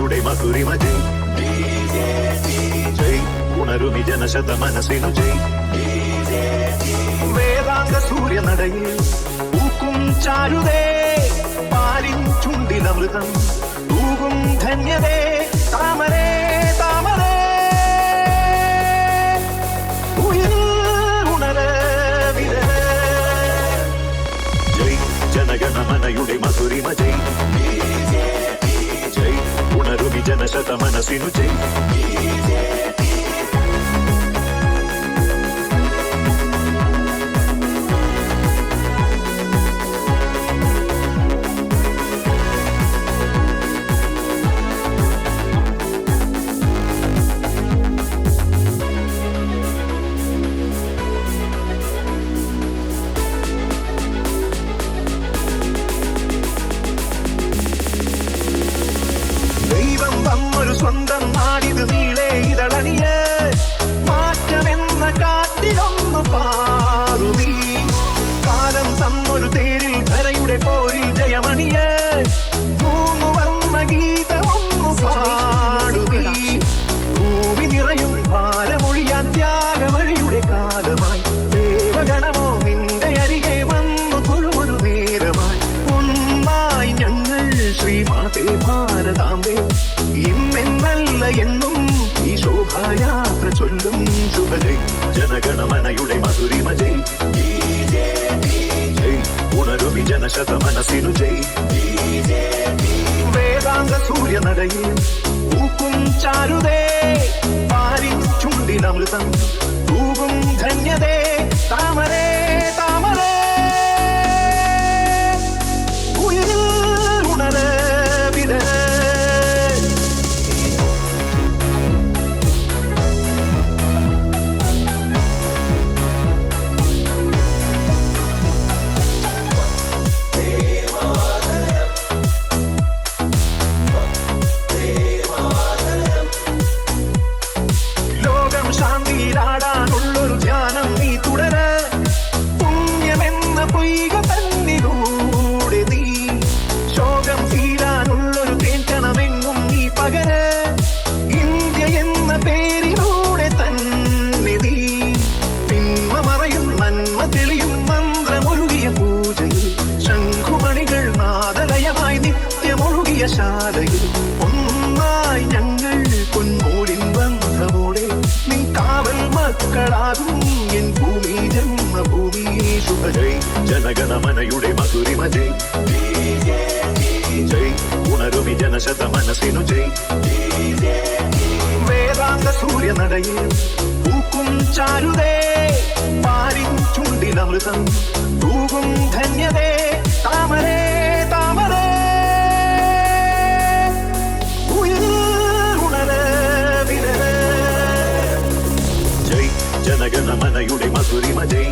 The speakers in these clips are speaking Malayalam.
ജനഗണമനയുടെ മധുരിമ ജയ് ജയ് ഉണരുമി ജനശത മനസ്സിനു ജയ് വേദാന്ത സൂര്യനടയിൽ പൂക്കും ചാരുതേ പാലിൻ ചുണ്ടിലമൃതം തൂകും ധന്യതേ താമരേ താമരേ ജനഗണമനയുടെ മധുരിമ ജയ് ജയ് ഉണരുമി ജനശത മനസ്സിനു ജയ് സ്വന്തം നാടിത് നീളെ ഇതളണിയ മാറ്റമെന്ന കാറ്റിലൊന്നു പാറുവീ കാലം തന്നൊരു തേരിൽ ധരയുടെ പോരിൽ ജയമണിയ മൂന്നു വർണ്ണ ഗീതമൊന്നു പാടുവീ ഭൂമി നിറയും ഭാരമൊഴിയാൻ ത്യാഗവഴിയുടെ കാലമായി ദേവഗണമോ നിന്റെ അരികെ വന്നു തൊഴുമൊരു നേരമായി ഒന്നായി ഞങ്ങൾ ശ്രീമാതേ ഭാരതാംബേ ഇന്നെന്നല്ല എന്നും ഈ ശോഭായാത്ര ചൊല്ലും ശുഭജയ് ജനഗണമനയുടെ മധുരിമ ജയ് ജയ് ഉണരുമി ജനശത മനസ്സിനു ജയ് വേദാന്ത സൂര്യനടയിൽ പൂക്കും ചാരുതേ പാലിൻ ചുണ്ടിലമൃതം തൂകും ധന്യതേ താമരേ താമരേ ാടാനുള്ളൊരു ധ്യാനം നീ തുടര പുണ്യമെന്ന പൊയ്ക തന്നിലൂടെ നീ ശോകം തീരാനുള്ളൊരു തേൻകണമെങ്ങും നീ പകര ഇന്ത്യ എന്ന പേരിലൂടെ തന്നെ നീ തിന്മ മറയും നന്മ തെളിയും മന്ത്രമൊഴുകിയ പൂജയിൽ ശംഖുമണികൾ നാദലയമായി നിത്യമൊഴുകിയ ശാലയിൽ ഒന്നായി ഞങ്ങൾ പൊന്മൂലിൻ ബന്ധമോടെ നീ കാവൽ മക്കളാകും എൻ ഭൂമി ജന്മഭൂമി ശുഭജയ് ജനഗണമനയുടെ മധുരിമ ജയ് ജയ് ഉണരുമി ജനശത മനസ്സിനു ജയ് വേദാന്ത സൂര്യനടയിൽ പൂക്കും ചാരുതേ പാലിൻ ചുണ്ടിലമൃതം തൂകും ധന്യതേ താമരേ താമരേ ജനഗണമനയുടെ മധുരിമ ജയ്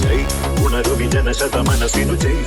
ജയ് ഉണരുമി ജനശത മനസ്സിനു ജയ്